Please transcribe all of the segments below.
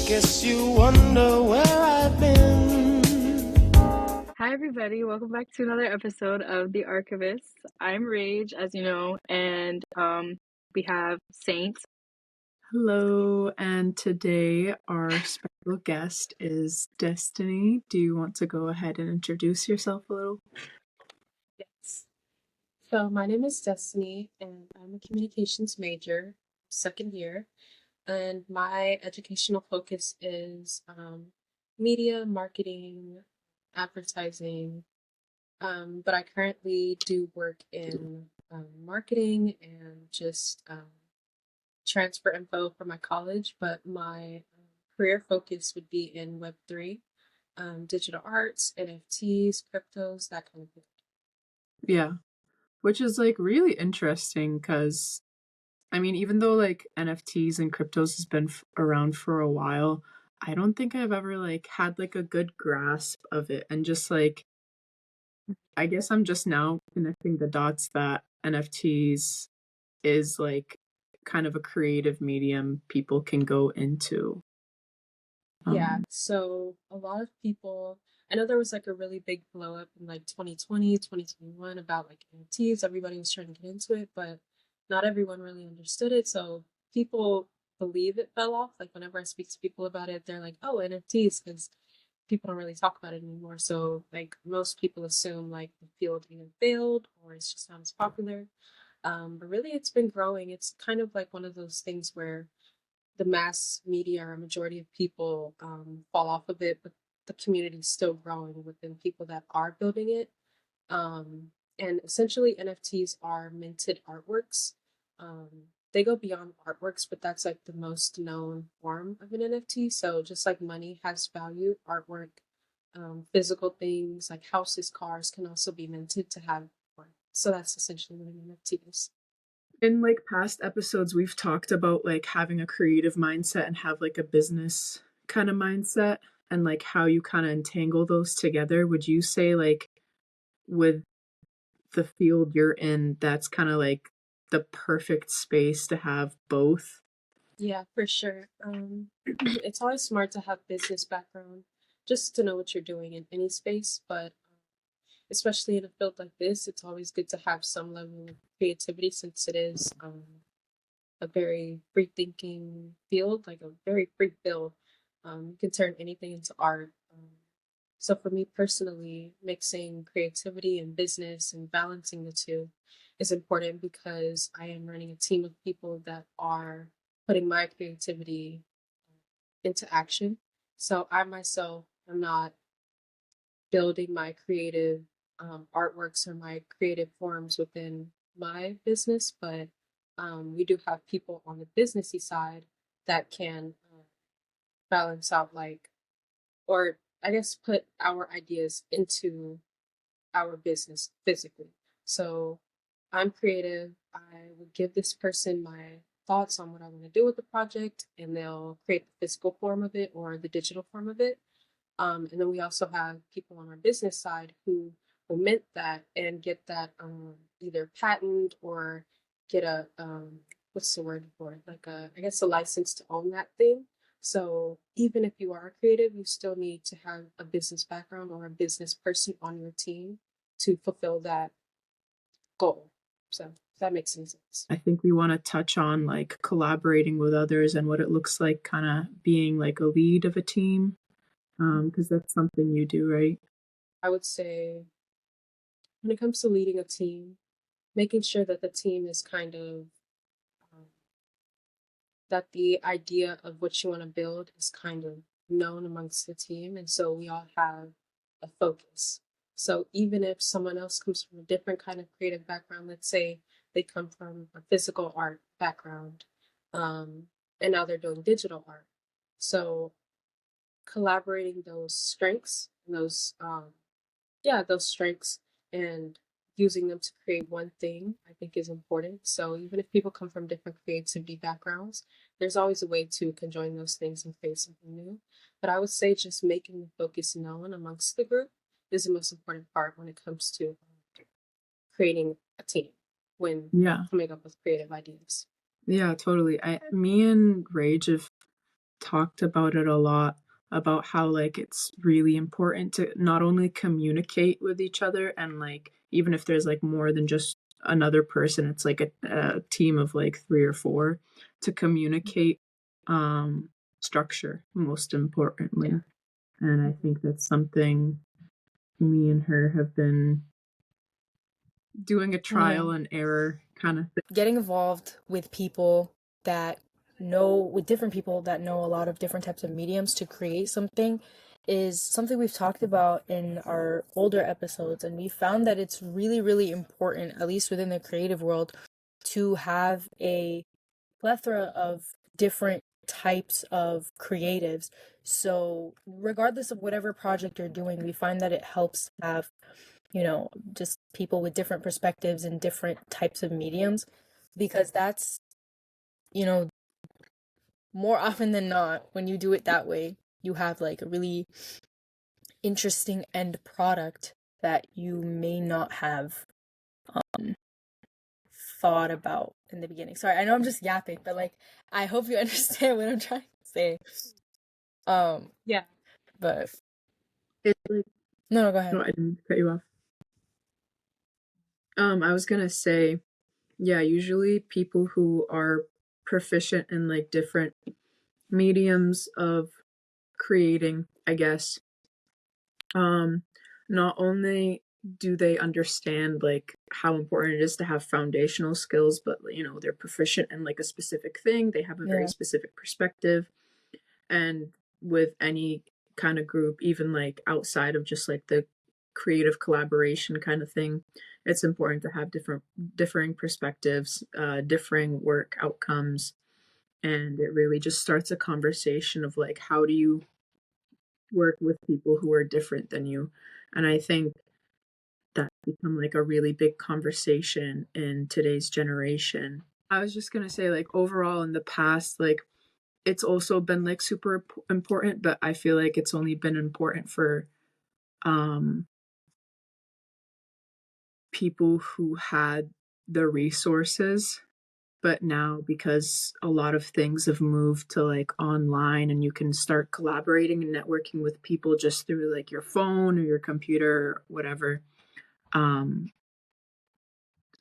Guess you wonder where I've been. Hi, everybody. Welcome back to another episode of The Archivists. I'm Rage, as you know, and we have Saint. Hello, and today our special guest is Destiny. Do you want to go ahead and introduce yourself a little? Yes. So my name is Destiny, and I'm a communications major, second year, and my educational focus is media, marketing, advertising. But I currently do work in marketing and just transfer info for my college. But my career focus would be in Web3, digital arts, NFTs, cryptos, that kind of thing. Yeah, which is like really interesting because I mean, even though like NFTs and cryptos has been around for a while, I don't think I've ever like had like a good grasp of it. And just like, I guess I'm just now connecting the dots that NFTs is like kind of a creative medium people can go into. Yeah, so a lot of people, I know there was like a really big blow up in like 2020, 2021 about like NFTs. Everybody was trying to get into it, but not everyone really understood it. So people believe it fell off. Like whenever I speak to people about it, they're like, oh, NFTs, because people don't really talk about it anymore. So like most people assume like the field either failed or it's just not as popular. But really it's been growing. It's kind of like one of those things where the mass media or a majority of people fall off of it, but the community is still growing within people that are building it. And essentially, NFTs are minted artworks. Um, they go beyond artworks, but that's like the most known form of an NFT. So just like money has value, artwork, physical things like houses, cars can also be minted to have worth. So that's essentially what an NFT is. In like past episodes, we've talked about like having a creative mindset and have like a business kind of mindset and like how you kind of entangle those together. Would you say like with the field you're in, that's kind of like the perfect space to have both? Yeah, for sure. It's always smart to have business background just to know what you're doing in any space, but especially in a field like this, it's always good to have some level of creativity since it is a very free thinking field, like a very free field. You can turn anything into art. So for me personally, mixing creativity and business and balancing the two is important because I am running a team of people that are putting my creativity into action. So I myself am not building my creative artworks or my creative forms within my business, but we do have people on the businessy side that can balance out like, or I guess put our ideas into our business physically. So I'm creative. I would give this person my thoughts on what I want to do with the project, and they'll create the physical form of it or the digital form of it. And then we also have people on our business side who will mint that and get that either patent or get a what's the word for it? Like a I guess a license to own that thing. So even if you are creative, you still need to have a business background or a business person on your team to fulfill that goal. So if that makes any sense. I think we want to touch on like collaborating with others and what it looks like kind of being like a lead of a team, because that's something you do, right? I would say when it comes to leading a team, making sure that the team is kind of um, that the idea of what you want to build is kind of known amongst the team. And so we all have a focus. So even if someone else comes from a different kind of creative background, let's say they come from a physical art background, um, and now they're doing digital art. So collaborating those strengths and those strengths and using them to create one thing, I think is important. So even if people come from different creativity backgrounds, there's always a way to conjoin those things and create something new. But I would say just making the focus known amongst the group is the most important part when it comes to creating a team when Yeah. coming up with creative ideas. Yeah, totally. Me and Rage have talked about it a lot, about how like it's really important to not only communicate with each other, and like even if there's like more than just another person, it's like a team of like 3 or 4, to communicate structure most importantly. And I think that's something me and her have been doing a trial and error kind of thing. Getting involved with people that with different people that know a lot of different types of mediums to create something is something we've talked about in our older episodes, and we found that it's really, really important, at least within the creative world, to have a plethora of different types of creatives. So regardless of whatever project you're doing, we find that it helps have, just people with different perspectives and different types of mediums, because that's, more often than not, when you do it that way, you have like a really interesting end product that you may not have thought about in the beginning. Sorry, I know I'm just yapping, but like I hope you understand what I'm trying to say. Yeah. But It's like, no, go ahead. no, I didn't cut you off. I was gonna say, yeah, usually people who are proficient in like different mediums of creating, I guess, not only do they understand like how important it is to have foundational skills, but they're proficient in like a specific thing, they have a very specific perspective. And with any kind of group, even like outside of just like the creative collaboration kind of thing, it's important to have differing perspectives, differing work outcomes. And it really just starts a conversation of like, how do you work with people who are different than you? And I think that's become like a really big conversation in today's generation. I was just gonna say, like, overall in the past, like, it's also been like super important, but I feel like it's only been important for people who had the resources. But now, because a lot of things have moved to like online, and you can start collaborating and networking with people just through like your phone or your computer or whatever,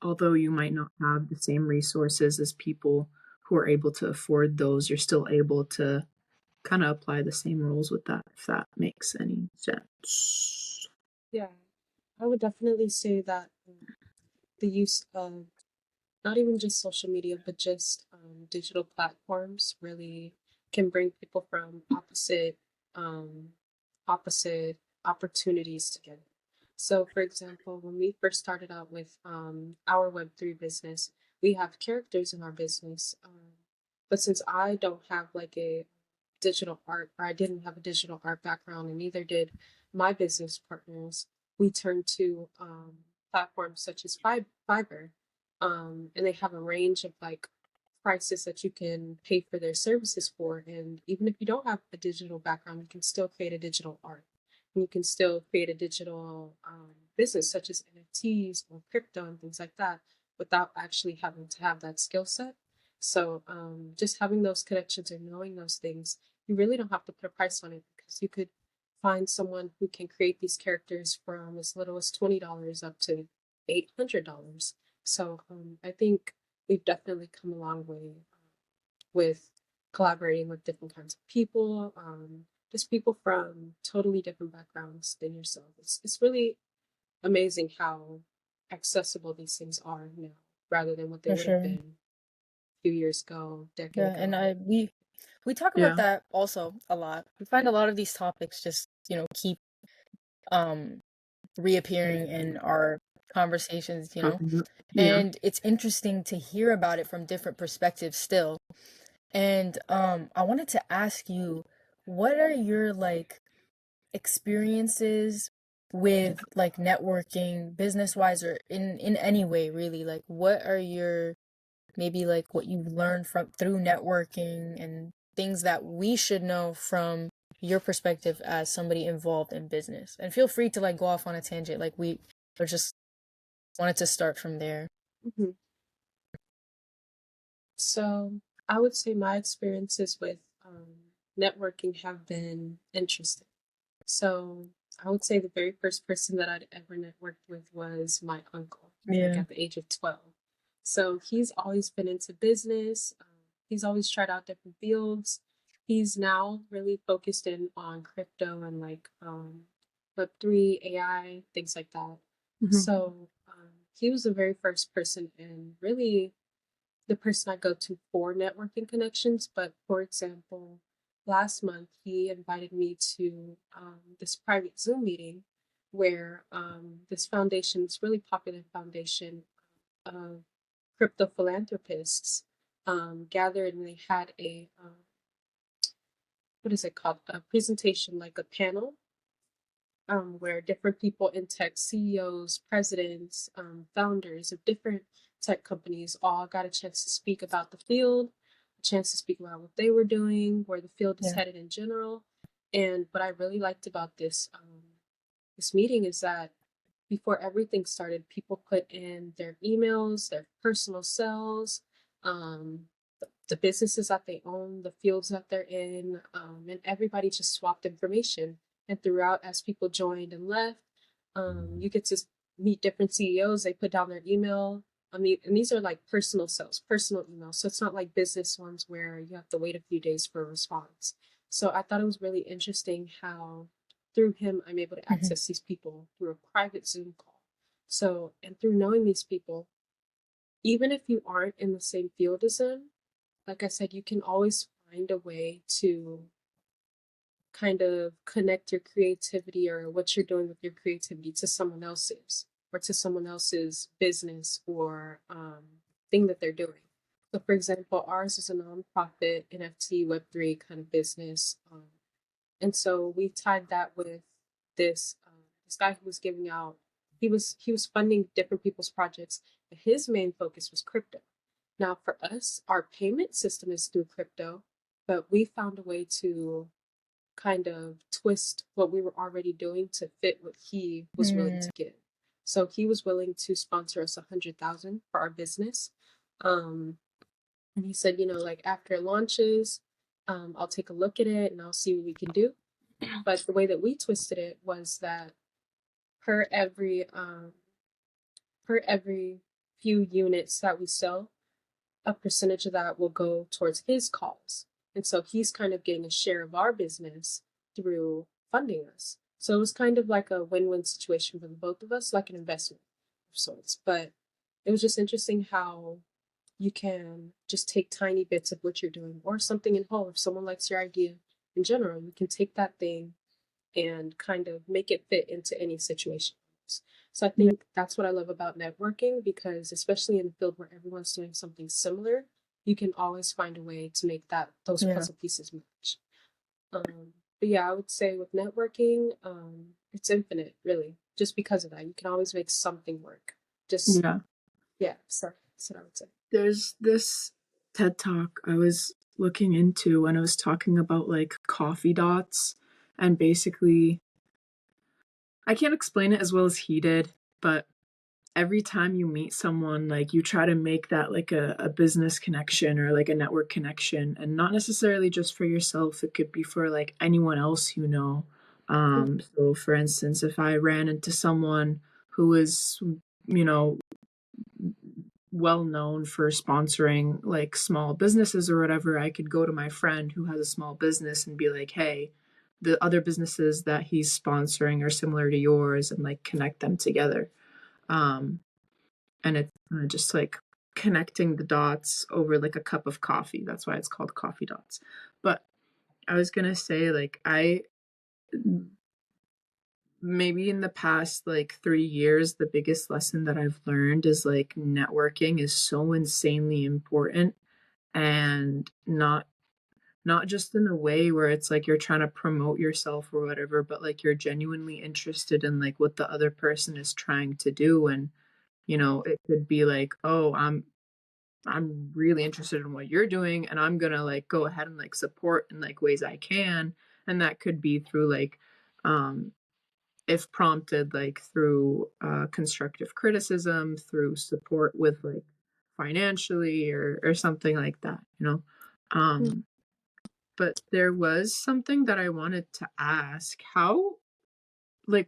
although you might not have the same resources as people who are able to afford those, you're still able to kind of apply the same rules with that, if that makes any sense. Yeah, I would definitely say that the use of not even just social media, but just digital platforms really can bring people from opposite opportunities together. So, for example, when we first started out with our Web3 business, we have characters in our business. But since I don't have like a digital art, or I didn't have a digital art background, and neither did my business partners, we turned to platforms such as Fiverr. And they have a range of like prices that you can pay for their services for. And even if you don't have a digital background, you can still create a digital art. And you can still create a digital business such as NFTs or crypto and things like that without actually having to have that skill set. So just having those connections or knowing those things, you really don't have to put a price on it, because you could find someone who can create these characters from as little as $20 up to $800. So I think we've definitely come a long way with collaborating with different kinds of people, just people from totally different backgrounds than yourself. It's really amazing how accessible these things are now, rather than what they would have been a few years ago, decade ago. And we talk about that also a lot. We find a lot of these topics just keep reappearing in our conversations, and it's interesting to hear about it from different perspectives still. And I wanted to ask you, what are your like experiences with like networking, business wise, or in any way really? Like, what are your maybe like what you've learned through networking, and things that we should know from your perspective as somebody involved in business? And feel free to like go off on a tangent, like we or just wanted to start from there. Mm-hmm. So I would say my experiences with networking have been interesting. So I would say the very first person that I'd ever networked with was my uncle, like Yeah. at the age of 12. So he's always been into business. He's always tried out different fields. He's now really focused in on crypto and like Web3, AI, things like that. So he was the very first person and really the person I go to for networking connections. But for example, last month he invited me to this private Zoom meeting where this foundation, this really popular foundation of crypto philanthropists, gathered, and they had a what is it called? A presentation, like a panel, where different people in tech, CEOs, presidents, founders of different tech companies all got a chance to speak about the field, a chance to speak about what they were doing, where the field is Yeah. headed in general. And what I really liked about this meeting is that before everything started, people put in their emails, their personal cells, um, the businesses that they own, the fields that they're in, and everybody just swapped information. And throughout, as people joined and left, you get to meet different CEOs. They put down their email. I mean, and these are like personal cells, personal emails. So it's not like business ones where you have to wait a few days for a response. So I thought it was really interesting how through him, I'm able to access these people through a private Zoom call. So, and through knowing these people, even if you aren't in the same field as them, like I said, you can always find a way to kind of connect your creativity or what you're doing with your creativity to someone else's or to someone else's business or thing that they're doing. So, for example, ours is a nonprofit NFT Web3 kind of business. And so we tied that with this guy who was giving out. He was funding different people's projects, but his main focus was crypto. Now, for us, our payment system is through crypto, but we found a way to kind of twist what we were already doing to fit what he was willing to give. So he was willing to sponsor us 100,000 for our business, and he said, like after it launches, I'll take a look at it and I'll see what we can do. But the way that we twisted it was that per every per every few units that we sell, a percentage of that will go towards his cause. And so he's kind of getting a share of our business through funding us. So it was kind of like a win-win situation for the both of us, like an investment of sorts. But it was just interesting how you can just take tiny bits of what you're doing or something in whole. If someone likes your idea in general, you can take that thing and kind of make it fit into any situation. So I think that's what I love about networking, because especially in a field where everyone's doing something similar, you can always find a way to make those puzzle pieces match. But yeah, I would say with networking, it's infinite, really, just because of that. You can always make something work. Just sorry, that's what I would say. There's this TED Talk I was looking into when I was talking about like coffee dots, and basically I can't explain it as well as he did, but every time you meet someone, like you try to make that like a business connection or like a network connection, and not necessarily just for yourself. It could be for like anyone else you know. So for instance, if I ran into someone who is, you know, well known for sponsoring like small businesses or whatever, I could go to my friend who has a small business and be like, hey, the other businesses that he's sponsoring are similar to yours, and like connect them together. And it's just like connecting the dots over like a cup of coffee. That's why it's called coffee dots. But I was gonna say, like, I maybe in the past like 3 years, the biggest lesson that I've learned is like networking is so insanely important, and not just in a way where it's like you're trying to promote yourself or whatever, but like you're genuinely interested in like what the other person is trying to do. And it could be like, oh, I'm really interested in what you're doing, and I'm gonna like go ahead and like support in like ways I can. And that could be through like if prompted, like through constructive criticism, through support with like financially or something like that. But there was something that I wanted to ask. How, like,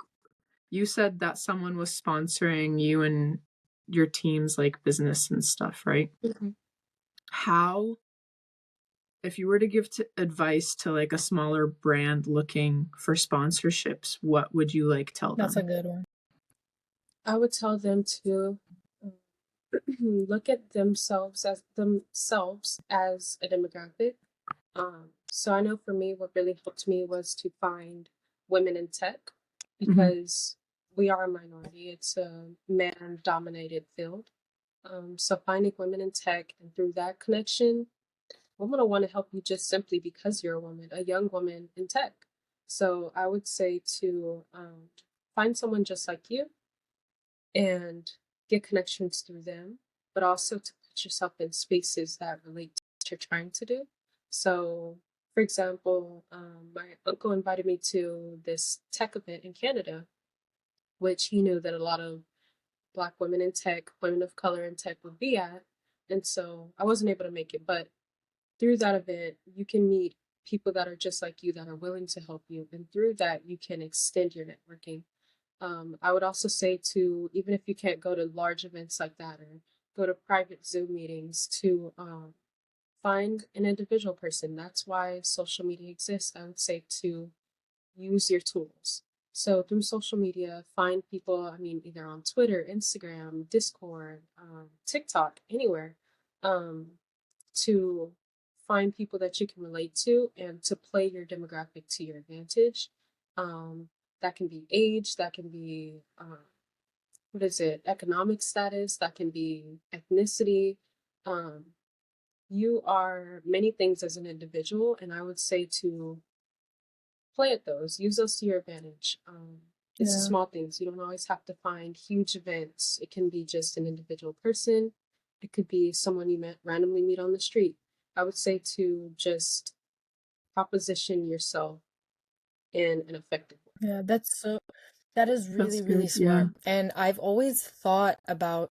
you said that someone was sponsoring you and your team's like business and stuff, right? Mhm. How, if you were to give advice to like a smaller brand looking for sponsorships, what would you like tell That's a them? good one. I would tell them to look at themselves as a demographic. So I know for me, what really helped me was to find women in tech because we are a minority. It's a man-dominated field. So finding women in tech and through that connection, women will want to help you just simply because you're a woman, a young woman in tech. So I would say to find someone just like you and get connections through them, but also to put yourself in spaces that relate to what you're trying to do. So, for example, my uncle invited me to this tech event in Canada, which he knew that a lot of Black women in tech, women of color in tech would be at. And so I wasn't able to make it, but through that event, you can meet people that are just like you that are willing to help you. And through that, you can extend your networking. I would also say to, even if you can't go to large events like that or go to private Zoom meetings, to find an individual person. That's why social media exists. I would say to use your tools. So through social media, find people, I mean, either on Twitter, Instagram, Discord, TikTok, anywhere, to find people that you can relate to and to play your demographic to your advantage. That can be age, that can be, what is it, economic status, that can be ethnicity. Um, you are many things as an individual, and I would say to play at those, use those to your advantage. It's the Yeah. small things. You don't always have to find huge events. It can be just an individual person. It could be someone you randomly meet on the street. I would say to just proposition yourself in an effective way. Yeah, that is really, That's really good. Yeah. smart. And I've always thought about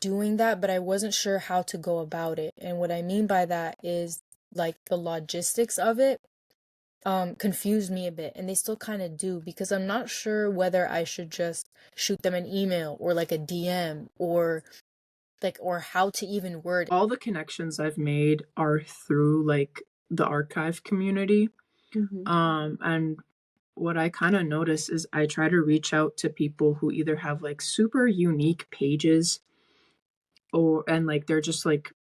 doing that, but I wasn't sure how to go about it. And what I mean by that is like the logistics of it confused me a bit, and they still kind of do, because I'm not sure whether I should just shoot them an email or like a DM or how to even word. All the connections I've made are through like the archive community. And what I kind of notice is I try to reach out to people who either have like super unique pages and like they're just like,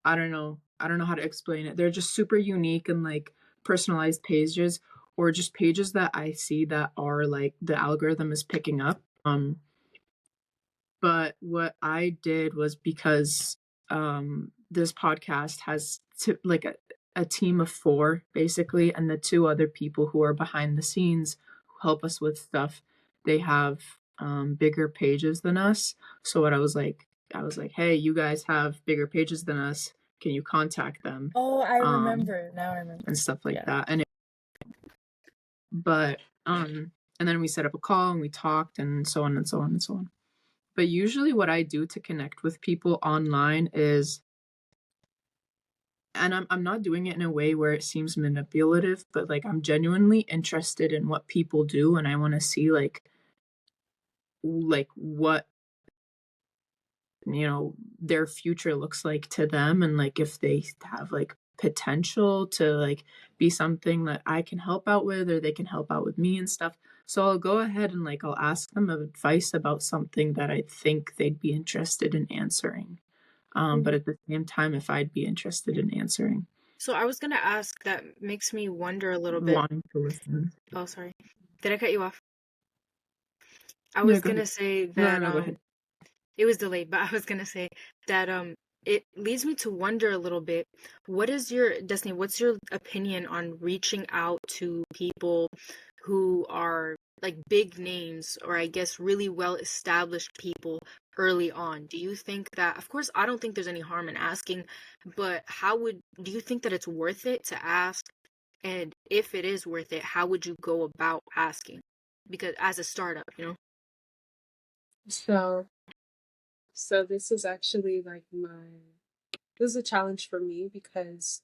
I don't know how to explain it. They're just super unique and like personalized pages, or just pages that I see that are like the algorithm is picking up. But what I did was, because this podcast has like a team of 4 basically, and the 2 other people who are behind the scenes who help us with stuff, they have bigger pages than us. So what I was like, hey, you guys have bigger pages than us. Can you contact them? Oh, I remember. Now I remember. And stuff like Yeah. that. And then we set up a call and we talked and so on and so on and so on. But usually what I do to connect with people online is, and I'm not doing it in a way where it seems manipulative, but like I'm genuinely interested in what people do, and I want to see like what, you know, their future looks like to them, and like if they have like potential to like be something that I can help out with, or they can help out with me and stuff. So I'll go ahead and like I'll ask them advice about something that I think they'd be interested in answering. But at the same time, if I'd be interested in answering, So I was gonna ask, that makes me wonder a little bit. wanting to listen. Oh, sorry. Did I cut you off? I Yeah, was go gonna ahead. say No, that go ahead. it was delayed, but I was gonna say that it leads me to wonder a little bit, what's your opinion on reaching out to people who are like big names, or I guess really well established people early on? Do you think that, of course, I don't think there's any harm in asking, but do you think that it's worth it to ask? And if it is worth it, how would you go about asking? Because as a startup, you know? So this is actually like this is a challenge for me because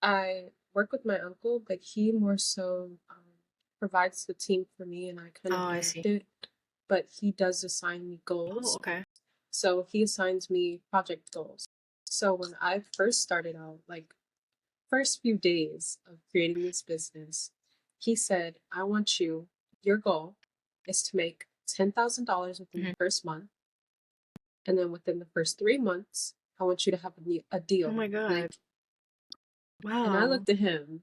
I work with my uncle, but he more so provides the team for me, and I kind of Oh, I direct see. it. But he does assign me Oh, goals. okay. So he assigns me project goals. So when I first started out, like first few days of creating this business, he said, I want you, your goal is to make $10,000 within the first month. And then within the first 3 months, I want you to have a deal. Oh my God. Like, and I Wow. looked at him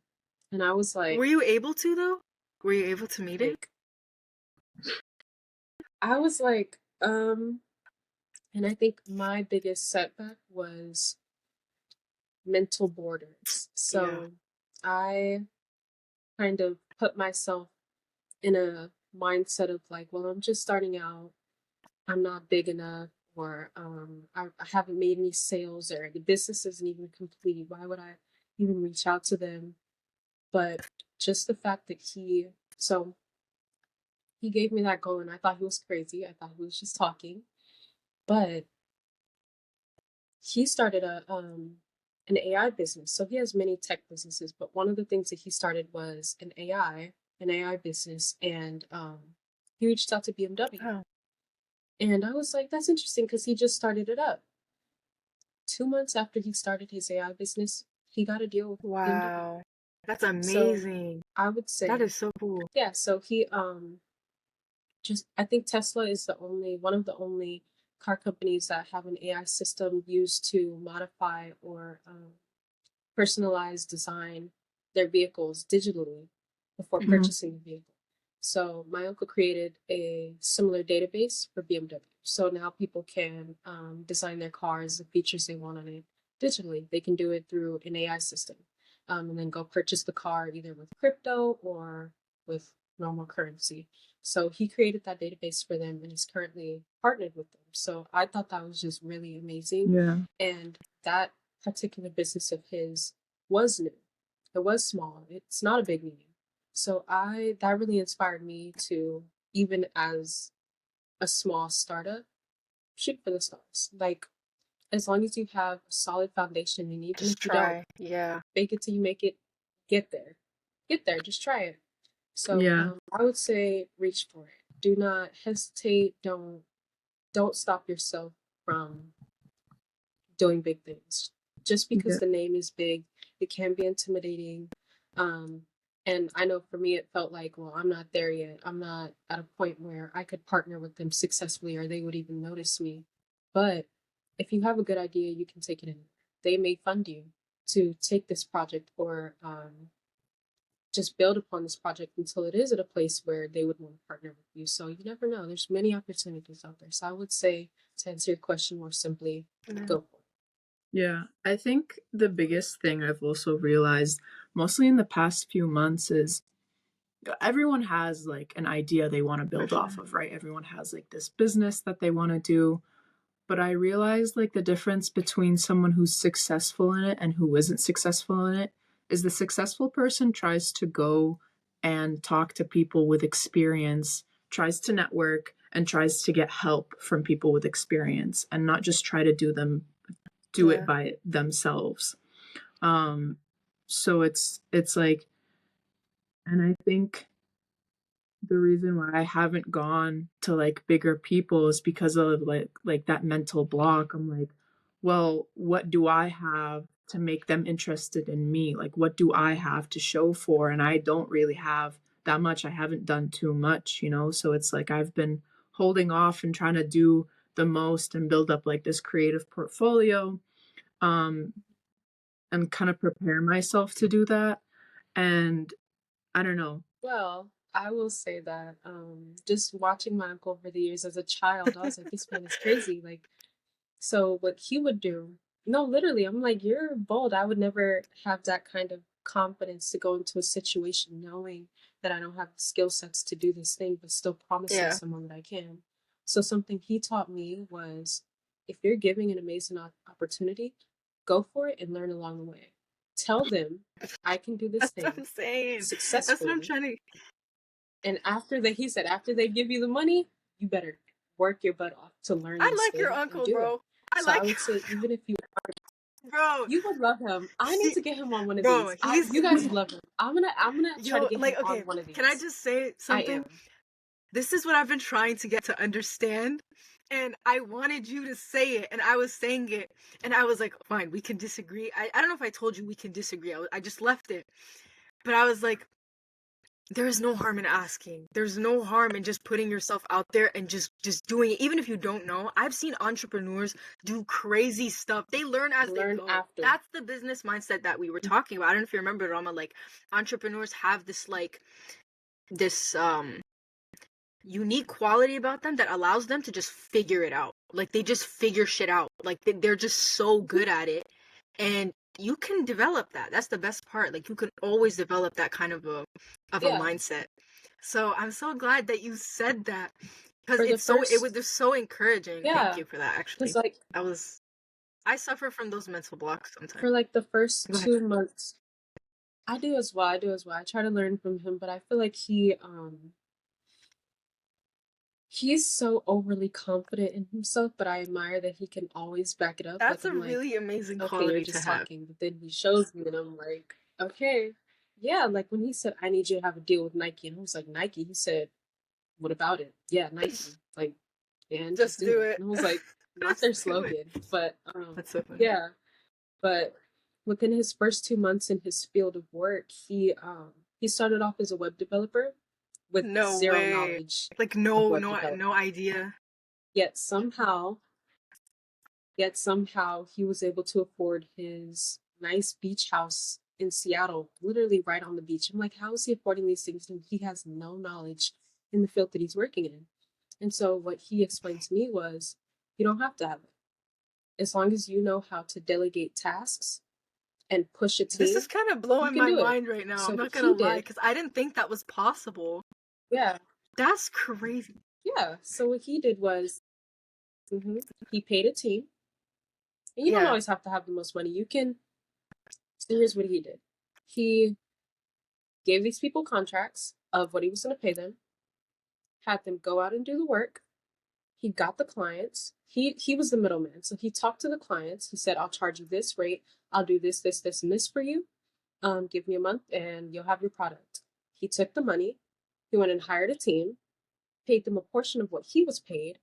and I was like, Were you able to though? Were you able to meet it? I was like, and I think my biggest setback was mental borders. So I kind of put myself in a mindset of like, well, I'm just starting out. I'm not big enough, or I haven't made any sales, or the business isn't even complete. Why would I even reach out to them? But just the fact that so he gave me that goal, and I thought he was crazy. I thought he was just talking, but he started an AI business. So he has many tech businesses, but one of the things that he started was an AI business, and he reached out to BMW. Oh. And I was like, that's interesting because he just started it up. 2 months after he started his AI business, he got a deal with BMW. Wow. That's So amazing. I would say That is so cool. yeah, so he I think Tesla is one of the only car companies that have an AI system used to modify or personalize design their vehicles digitally before Mhm. purchasing the vehicle. So my uncle created a similar database for BMW. So now people can design their cars, the features they want on it digitally. They can do it through an AI system, and then go purchase the car either with crypto or with normal currency. So he created that database for them and is currently partnered with them. So I thought that was just really amazing. Yeah. And that particular business of his was new. It was small. It's not a big medium. So that really inspired me to, even as a small startup, shoot for the stars. Like, as long as you have a solid foundation, and even Just if you don't try. Yeah. fake it till you make it, get there. Get there. Just try it. So Yeah. I would say reach for it. Do not hesitate. Don't stop yourself from doing big things. Just because Yeah. the name is big, it can be intimidating. Um, and I know for me, it felt like, well, I'm not there yet. I'm not at a point where I could partner with them successfully or they would even notice me. But if you have a good idea, you can take it in. They may fund you to take this project or just build upon this project until it is at a place where they would want to partner with you. So you never know. There's many opportunities out there. So I would say, to answer your question more simply, go for it. Yeah, I think the biggest thing I've also realized, mostly in the past few months, is everyone has like an idea they want to build off of, right? Everyone has like this business that they want to do. But I realized like the difference between someone who's successful in it and who isn't successful in it is the successful person tries to go and talk to people with experience, tries to network, and tries to get help from people with experience and not just try to do it by themselves. So it's like, and I think the reason why I haven't gone to like bigger people is because of like that mental block. I'm like, well, what do I have to make them interested in me? Like, what do I have to show for? And I don't really have that much. I haven't done too much, you know? So it's like I've been holding off and trying to do the most and build up like this creative portfolio, and kind of prepare myself to do that. And I don't know. Well, I will say that just watching my uncle over the years as a child, I was like, this man is crazy. Like, so what he would do, no, literally, I'm like, you're bold. I would never have that kind of confidence to go into a situation knowing that I don't have the skill sets to do this thing, but still promising someone that I can. So something he taught me was, if you're giving an amazing opportunity, go for it and learn along the way. Tell them I can do this That's what thing I'm saying. successfully. That's what I'm trying to. And he said, after they give you the money, you better work your butt off to learn I this like thing your and uncle, do bro. it. I So I like would say, even if you Bro, You would love him. I need to get him on one of bro, these. You guys would love him. I'm gonna try to get him on one of these. Can I just say something? This is what I've been trying to get to understand, and I wanted you to say it, and I was saying it, and I was like, fine, we can disagree. I don't know if I told you we can disagree. I just left it. But I was like, there is no harm in asking. There's no harm in just putting yourself out there and just doing it. Even if you don't know, I've seen entrepreneurs do crazy stuff. They learn as they go. After. That's the business mindset that we were talking about. I don't know if you remember, Rama, like entrepreneurs have this unique quality about them that allows them to just figure it out. Like they just figure shit out. Like they're just so good at it. And you can develop that. That's the best part. Like you can always develop that kind of a mindset. So I'm so glad that you said that, because it was just so encouraging. Yeah. Thank you for that. Actually, like I suffer from those mental blocks sometimes. For like the first 2 months, I do as well. I try to learn from him, but I feel like he's so overly confident in himself, but I admire that he can always back it up. That's like, a really amazing okay, quality you're just to have. talking, but then he shows me, and I'm like, okay, yeah. Like when he said, "I need you to have a deal with Nike," and I was like, "Nike?" He said, "What about it?" "Yeah, Nike." Like, and just do it. And I was like, not their slogan, but that's so funny. Yeah, but within his first 2 months in his field of work, he started off as a web developer with zero knowledge, like no idea. Yet somehow he was able to afford his nice beach house in Seattle, literally right on the beach. I'm like, how is he affording these things when he has no knowledge in the field that he's working in? And so what he explained to me was, you don't have to have it. As long as you know how to delegate tasks and push a team. This is kind of blowing my mind right now. So I'm not gonna lie, because I didn't think that was possible. Yeah. That's crazy. Yeah. So what he did was, he paid a team. And you don't always have to have the most money. You can. So here's what he did. He gave these people contracts of what he was going to pay them, had them go out and do the work. He got the clients. He was the middleman. So he talked to the clients. He said, I'll charge you this rate. I'll do this, this, this, and this for you. Give me a month and you'll have your product. He took the money. He went and hired a team, paid them a portion of what he was paid,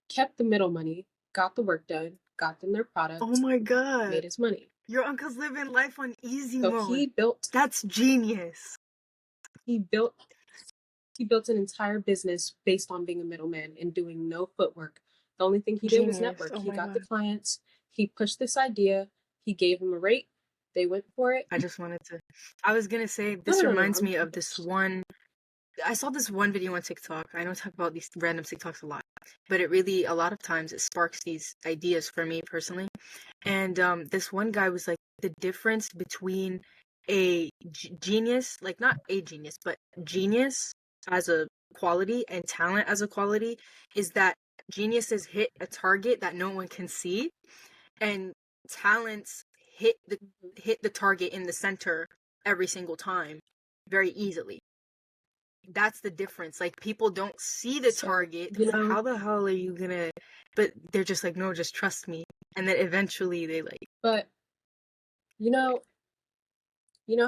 kept the middle money, got the work done, got them their product. Oh my God. Made his money. Your uncle's living life on easy mode. He built. That's genius. He built an entire business based on being a middleman and doing no footwork. The only thing he did was network. He got the clients. He pushed this idea. He gave them a rate. They went for it. I was going to say, this reminds me of this one. I saw this one video on TikTok. I don't talk about these random TikToks a lot, but it really, a lot of times, it sparks these ideas for me personally. And this one guy was like, the difference between a genius, like not a genius, but genius as a quality and talent as a quality is that geniuses hit a target that no one can see, and talents hit the target in the center every single time very easily. That's the difference. Like, people don't see the target. Like, how the hell are you gonna? But they're just like, no, just trust me. And then eventually they like. But you know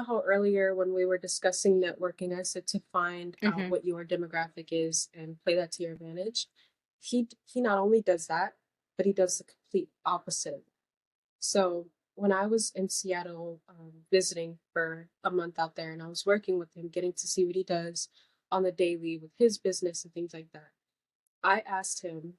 how earlier when we were discussing networking, I said to find out what your demographic is and play that to your advantage. He not only does that, but he does the complete opposite. So when I was in Seattle visiting for a month out there, and I was working with him, getting to see what he does on the daily with his business and things like that, I asked him,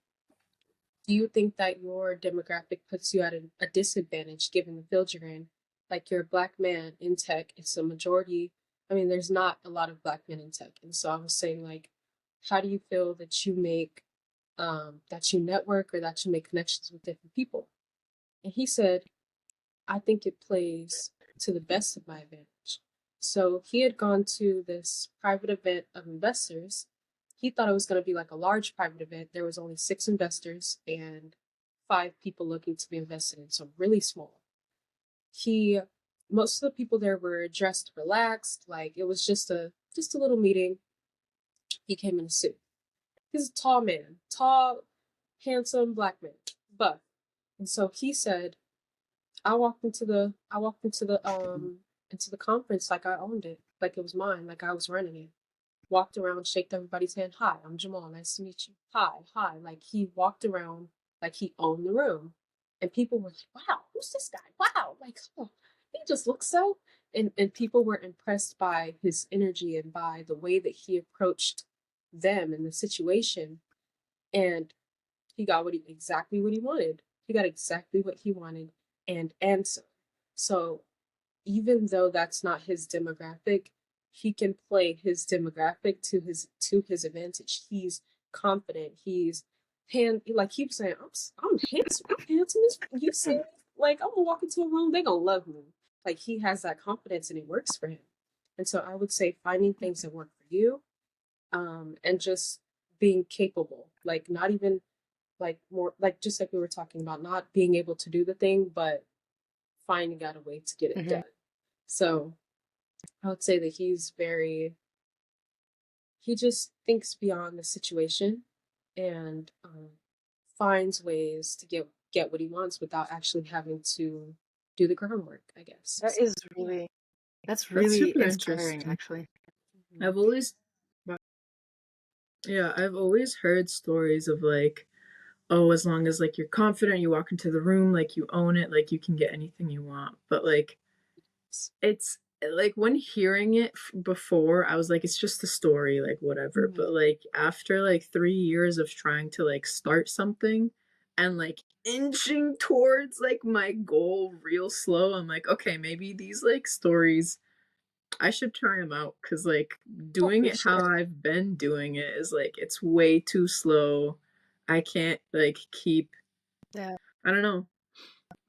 do you think that your demographic puts you at a disadvantage given the field you're in? Like, you're a Black man in tech. It's a majority. I mean, there's not a lot of Black men in tech. And so I was saying, like, how do you feel that you make, that you network or that you make connections with different people? And he said, I think it plays to the best of my advantage. So he had gone to this private event of investors. He thought it was going to be like a large private event. There was only 6 investors and 5 people looking to be invested in, so really small. Most of the people there were dressed relaxed, like it was just a little meeting. He came in a suit. He's a tall man, tall, handsome Black man, buff. And so he said, I walked into the into the conference like I owned it, like it was mine, like I was running it. Walked around, shaked everybody's hand. Hi, I'm Jamal. Nice to meet you. Hi, hi. Like he walked around like he owned the room. And people were like, wow, who's this guy? Wow. Like, oh, he just looks so. And people were impressed by his energy and by the way that he approached them and the situation. And he got exactly what he wanted. He got exactly what he wanted and some. So even though that's not his demographic, he can play his demographic to his advantage. He's confident. He's like he was saying, I'm handsome. I'm handsome as you see me. Like I'm gonna walk into a room, they gonna love me. Like he has that confidence and it works for him. And so I would say finding things that work for you, and just being capable. Like not even like more like just like we were talking about, not being able to do the thing, but finding out a way to get it done. So I would say that he just thinks beyond the situation and finds ways to get what he wants without actually having to do the groundwork, I guess. That's really super inspiring, interesting. actually. I've always heard stories of like, oh, as long as like you're confident, you walk into the room, like you own it, like you can get anything you want. But like, it's like when hearing it before, I was like, it's just a story, like whatever. But like after like 3 years of trying to like start something and like inching towards like my goal real slow, I'm like, okay, maybe these like stories, I should try them out, because like doing it how I've been doing it is like it's way too slow. I can't like keep, I don't know,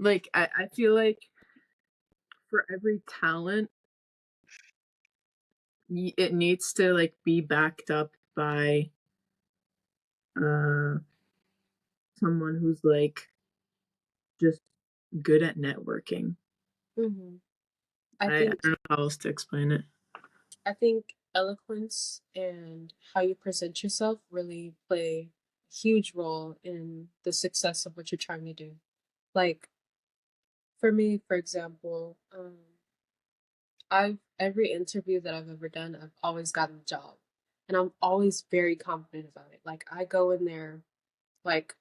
like I feel like for every talent it needs to like be backed up by someone who's like just good at networking. I don't know how else to explain it. I think eloquence and how you present yourself really play a huge role in the success of what you're trying to do. Like for me, for example, every interview that I've ever done, I've always gotten the job. And I'm always very confident about it. Like I go in there like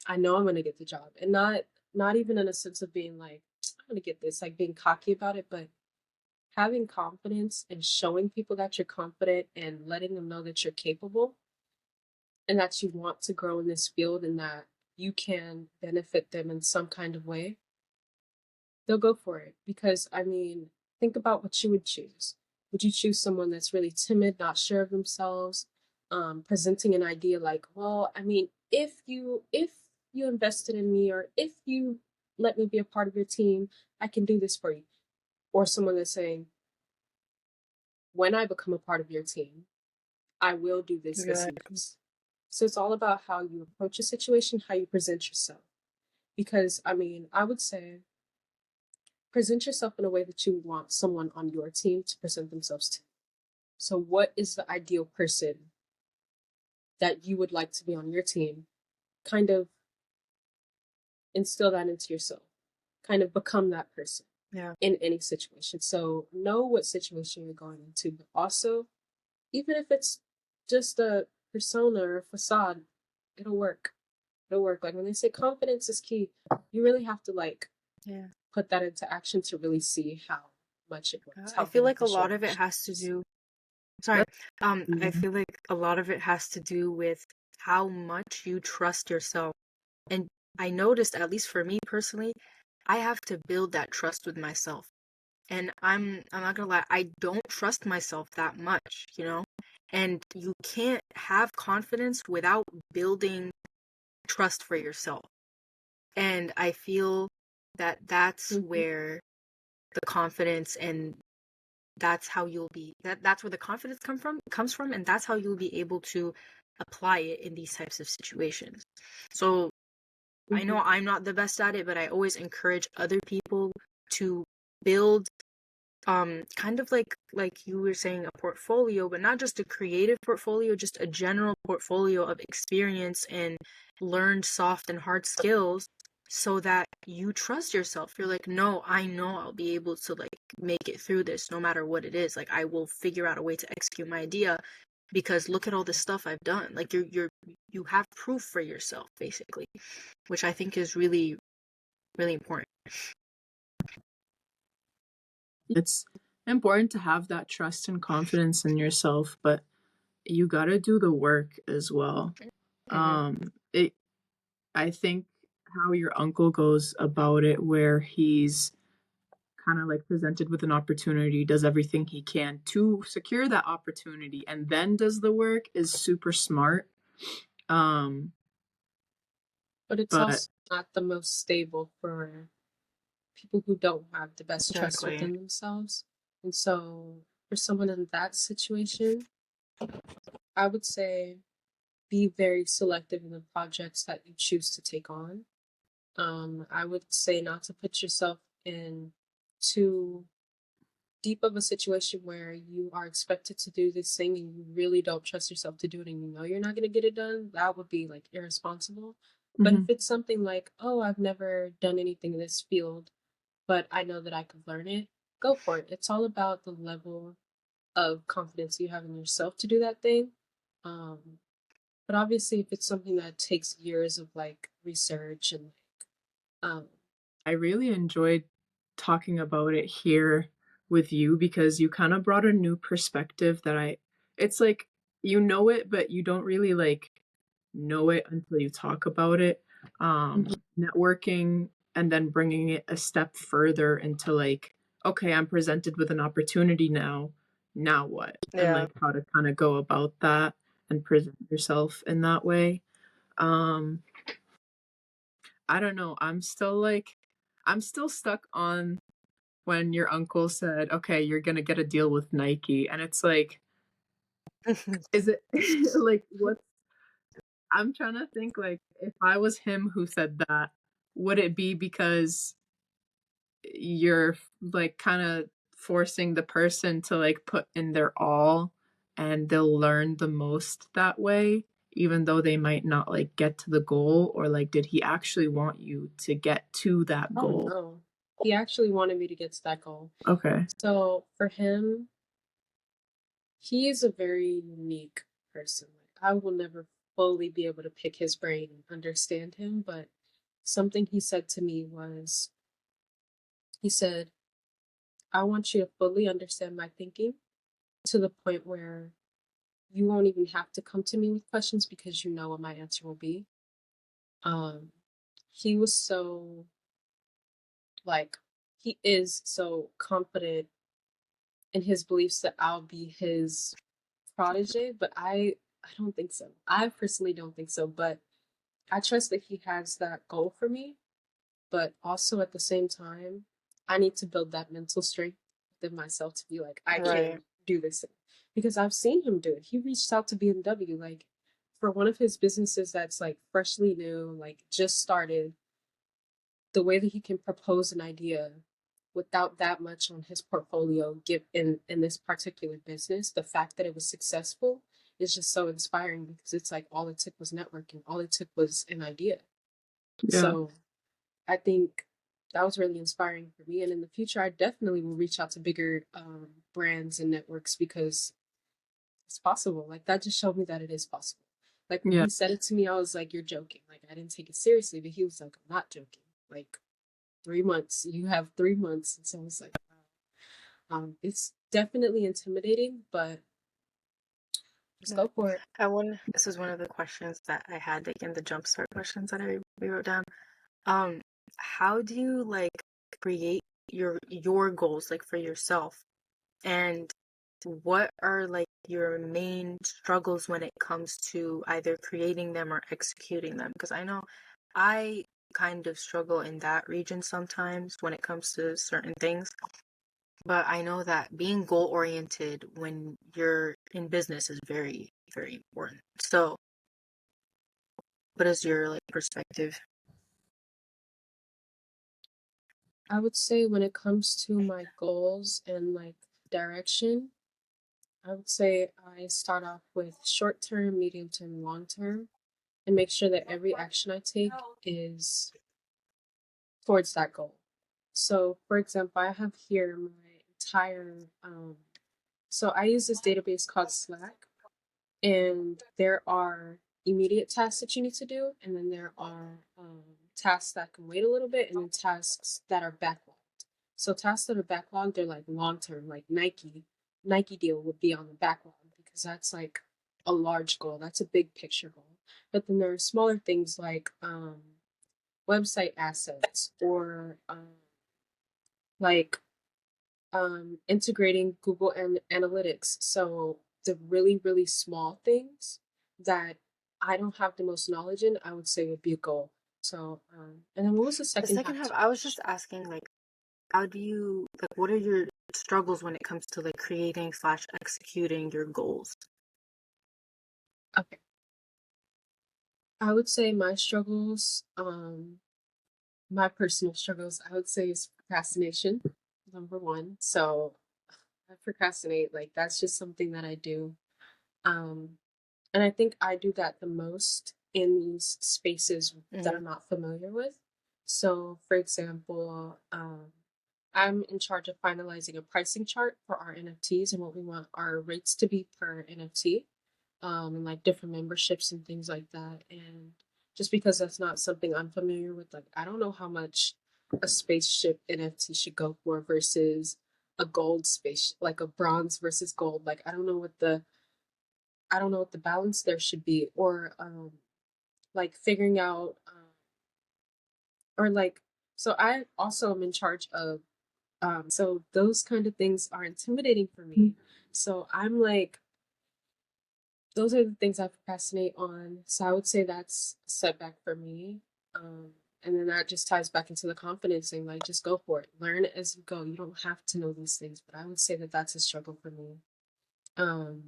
I know I'm gonna get the job. And not even in a sense of being like, I'm gonna get this, like being cocky about it, but having confidence and showing people that you're confident and letting them know that you're capable and that you want to grow in this field and that you can benefit them in some kind of way, they'll go for it. Because, I mean, think about what you would choose. Would you choose someone that's really timid, not sure of themselves, presenting an idea like, well, I mean, if you invested in me, or if you let me be a part of your team, I can do this for you. Or someone that's saying, when I become a part of your team, I will do this, this, and this. So it's all about how you approach a situation, how you present yourself. Because, I mean, I would say present yourself in a way that you want someone on your team to present themselves to. So what is the ideal person that you would like to be on your team? Kind of instill that into yourself. Kind of become that person in any situation. So know what situation you're going into, but also, even if it's just a persona or a facade, it'll work. It'll work. Like when they say confidence is key, you really have to like put that into action to really see how much it works. I feel like a lot of it has to do I feel like a lot of it has to do with how much you trust yourself. And I noticed, at least for me personally, I have to build that trust with myself. And I'm not gonna lie, I don't trust myself that much, you know? And you can't have confidence without building trust for yourself. And I feel that that's where the confidence, and that's how you'll be, that's where the confidence comes from, and that's how you'll be able to apply it in these types of situations. So I know I'm not the best at it, but I always encourage other people to build kind of like you were saying, a portfolio, but not just a creative portfolio, just a general portfolio of experience and learned soft and hard skills, so that you trust yourself. You're like, no, I know I'll be able to like make it through this no matter what it is. Like I will figure out a way to execute my idea because look at all the stuff I've done. Like you have proof for yourself basically, which I think is really, really important. It's important to have that trust and confidence in yourself, but you gotta do the work as well. It I think how your uncle goes about it, where he's kind of like presented with an opportunity, does everything he can to secure that opportunity, and then does the work, is super smart. Um, But it's but also not the most stable for people who don't have the best trust Exactly. within themselves. And so, for someone in that situation, I would say be very selective in the projects that you choose to take on. I would say not to put yourself in too deep of a situation where you are expected to do this thing and you really don't trust yourself to do it and you know you're not going to get it done. That would be like irresponsible. But if it's something like, oh, I've never done anything in this field, but I know that I could learn it, go for it. It's all about the level of confidence you have in yourself to do that thing. Um, but obviously, if it's something that takes years of like research and um, I really enjoyed talking about it here with you because you kind of brought a new perspective that it's like you know it, but you don't really like know it until you talk about it. Networking and then bringing it a step further into like, okay, I'm presented with an opportunity now what? And like how to kind of go about that and present yourself in that way. Um, I don't know. I'm still stuck on when your uncle said, "Okay, you're gonna get a deal with Nike," and it's like, is it like what? I'm trying to think like if I was him who said that, would it be because you're like kind of forcing the person to like put in their all and they'll learn the most that way, even though they might not like get to the goal, or like did he actually want you to get to that oh goal? no, he actually wanted me to get to that goal. Okay. So for him, he is a very unique person. Like I will never fully be able to pick his brain and understand him, but something he said to me was, he said, I want you to fully understand my thinking to the point where you won't even have to come to me with questions because you know what my answer will be. Um, he was so like he is so confident in his beliefs that I'll be his protege, but I don't think so. I personally don't think so, but I trust that he has that goal for me, but also at the same time, I need to build that mental strength within myself to be like, I can do this. Because I've seen him do it. He reached out to BMW, like, for one of his businesses that's like freshly new, like just started, the way that he can propose an idea without that much on his portfolio give in this particular business, the fact that it was successful is just so inspiring because it's like all it took was networking, all it took was an idea. Yeah. So I think that was really inspiring for me. And in the future, I definitely will reach out to bigger brands and networks because it's possible. Like that just showed me that it is possible. Like when Yeah. he said it to me, I was like, "You're joking." Like I didn't take it seriously, but he was like, "I'm not joking." Like 3 months, you have 3 months, and so I was like, "Wow." It's definitely intimidating, but just go for it. This is one of the questions that I had, like in the jumpstart questions that we wrote down. How do you like create your goals like for yourself, and what are like your main struggles when it comes to either creating them or executing them? Because I know I kind of struggle in that region sometimes when it comes to certain things. But I know that being goal oriented when you're in business is very, very important. So, what is your like perspective? I would say when it comes to my goals and like direction, I would say I start off with short term, medium term, long term, and make sure that every action I take is towards that goal. So, for example, I have here my entire, so I use this database called Slack, and there are immediate tasks that you need to do, and then there are tasks that can wait a little bit, and then tasks that are backlogged. So tasks that are backlogged, they're like long term, like Nike deal would be on the backlog because that's like a large goal. That's a big picture goal. But then there are smaller things like website assets or like integrating Google Analytics. So the really, really small things that I don't have the most knowledge in, I would say would be a goal. So, and then what was the The second second half? half, I was just asking, like, how do you, like, what are your struggles when it comes to, like, creating / executing your goals? Okay. I would say my struggles, my personal struggles, I would say is procrastination, number one. So I procrastinate, like that's just something that I do. Um, and I think I do that the most in these spaces that I'm not familiar with. So, for example, I'm in charge of finalizing a pricing chart for our NFTs and what we want our rates to be per NFT, and like different memberships and things like that. And just because that's not something I'm familiar with, like I don't know how much a spaceship NFT should go for versus a gold space, like a bronze versus gold. Like I don't know what the balance there should be, or like figuring out, or like, so I also am in charge of, so those kind of things are intimidating for me. So I'm like, those are the things I procrastinate on. So I would say that's a setback for me. And then that just ties back into the confidence thing, like just go for it, learn as you go. You don't have to know these things, but I would say that that's a struggle for me. Um,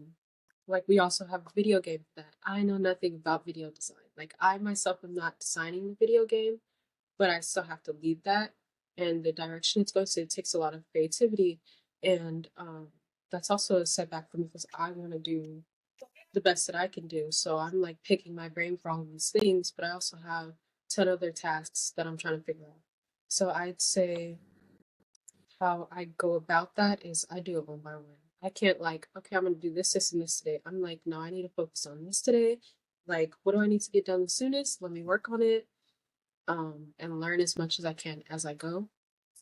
like we also have a video game for that. I know nothing about video design. Like I myself am not designing the video game, but I still have to lead that and the direction it's going. So it takes a lot of creativity, and that's also a setback for me because I want to do the best that I can do. So I'm like picking my brain for all of these things, but I also have 10 other tasks that I'm trying to figure out. So I'd say how I go about that is I do it one by one. I can't like, okay, I'm gonna do this, and this today. I'm like, no, I need to focus on this today. Like, what do I need to get done the soonest? Let me work on it, and learn as much as I can as I go,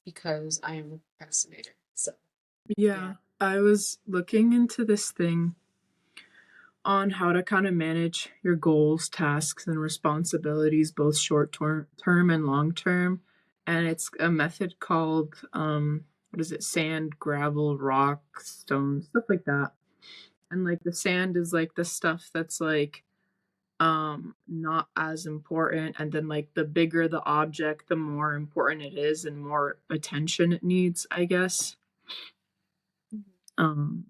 because I am a procrastinator. So Yeah, I was looking into this thing on how to kind of manage your goals, tasks, and responsibilities, both short term and long term. And it's a method called, what is it? Sand, gravel, rock, stone, stuff like that. And like the sand is like the stuff that's like not as important, and then like the bigger the object, the more important it is and more attention it needs, I guess. um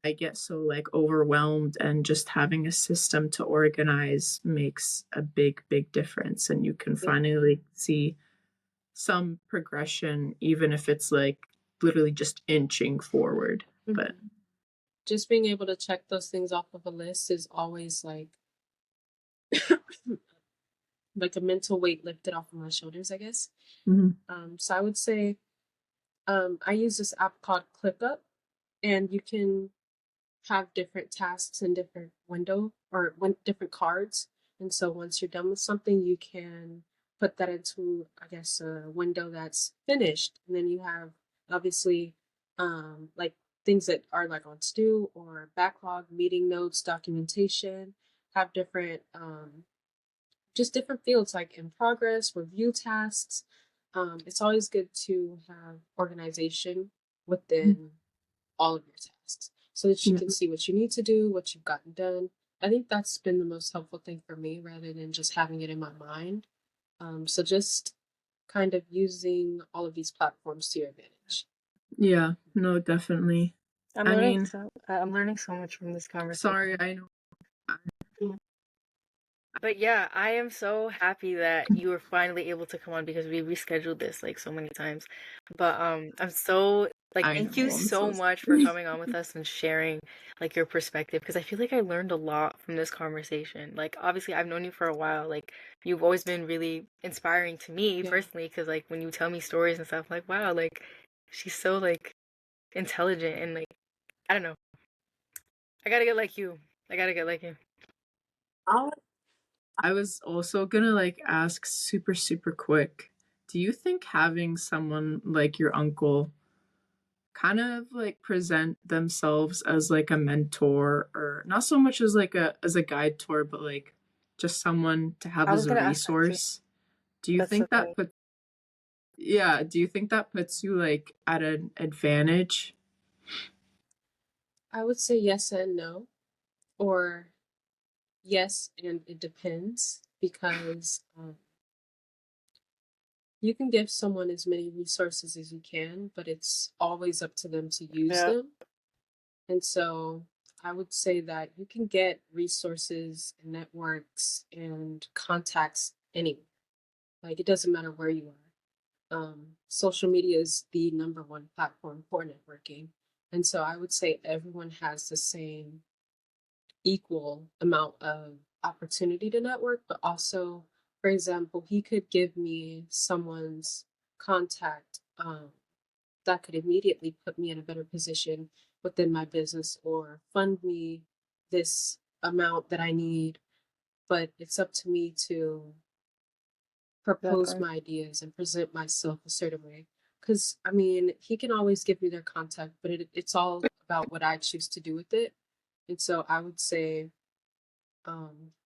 I get so like overwhelmed, and just having a system to organize makes a big difference, and you can finally see some progression, even if it's like literally just inching forward. But just being able to check those things off of a list is always like like a mental weight lifted off of my shoulders, I guess. So I would say I use this app called ClickUp, and you can have different tasks in different window or different cards. And so once you're done with something, you can put that into, I guess, a window that's finished. And then you have obviously like things that are like on stew or backlog, meeting notes, documentation, have different just different fields like in progress, review tasks. It's always good to have organization within all of your tasks so that you can see what you need to do, what you've gotten done. I think that's been the most helpful thing for me rather than just having it in my mind. So just kind of using all of these platforms to your advantage. yeah, no, definitely. I'm learning so much from this conversation. Sorry, I know. But yeah, I am so happy that you were finally able to come on, because we rescheduled this like so many times. But I'm so Like, I thank know, you I'm so so much for sorry. coming on with us and sharing like your perspective, because I feel like I learned a lot from this conversation. Like, obviously, I've known you for a while. Like, you've always been really inspiring to me Yeah. personally, because like when you tell me stories and stuff, like, wow, like she's so like intelligent and like I don't know. I gotta get like you. I gotta get like you. I was also gonna like ask super, super quick. Do you think having someone like your uncle kind of like present themselves as like a mentor, or not so much as like a guide tour, but like just someone to have I was as a gonna ask that too. resource? Do you That's so think that funny. puts do you think that puts you like at an advantage? I would say yes and no, or yes and it depends, because you can give someone as many resources as you can, but it's always up to them to use Yeah. them. And so I would say that you can get resources and networks and contacts anywhere. Like, it doesn't matter where you are. Social media is the number one platform for networking. And so I would say everyone has the same equal amount of opportunity to network, but also, for example, he could give me someone's contact that could immediately put me in a better position within my business or fund me this amount that I need. But it's up to me to propose Exactly. my ideas and present myself a certain way. Because, I mean, he can always give me their contact, but it's all about what I choose to do with it. And so I would say,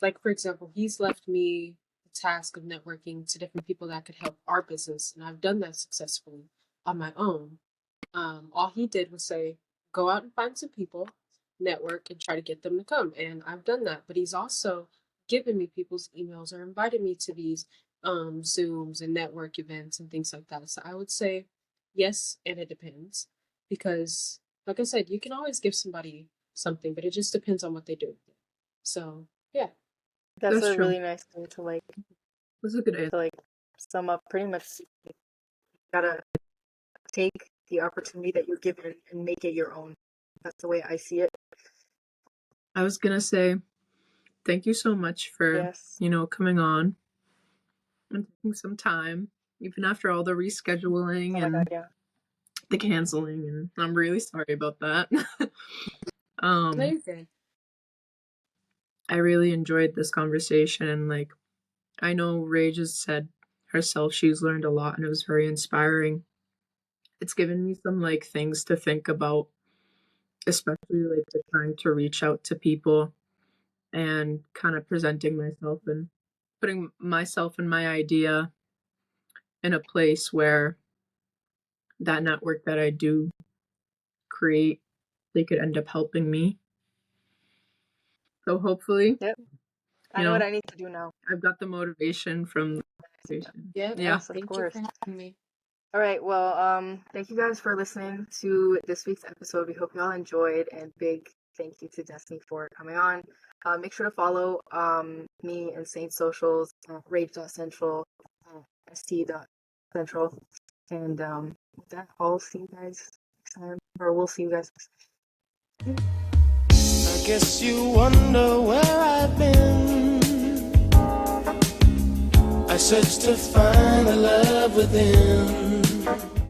like, for example, he's left me the task of networking to different people that could help our business, and I've done that successfully on my own. All he did was say, go out and find some people, network, and try to get them to come. And I've done that. But he's also given me people's emails or invited me to these Zooms and network events and things like that. So I would say yes, and it depends. Because, like I said, you can always give somebody something, but it just depends on what they do with it. So, yeah. That's That's a true. really nice thing to like That's a good answer. sum up. Pretty much, you gotta take the opportunity that you're given and make it your own. That's the way I see it. I was gonna say thank you so much for Yes. coming on and taking some time, even after all the rescheduling Oh my God, and yeah. the canceling, and I'm really sorry about that. No, um you're good. I really enjoyed this conversation, and like I know Ray just said herself she's learned a lot and it was very inspiring. It's given me some like things to think about, especially like the trying to reach out to people and kind of presenting myself and putting myself and my idea in a place where that network that I do create, they could end up helping me. So hopefully, Yep. I you know what know, I need to do now. I've got the motivation from the conversation. Yep. Yeah. Yes, of Thank you course. for having me. All right. Well, thank you guys for listening to this week's episode. We hope you all enjoyed, and big thank you to Destiny for coming on. Make sure to follow me and Saint socials, rage.central, st.central. And with that, I'll see you guys next time, or we'll see you guys next time. I guess you wonder where I've been. I searched to find the love within.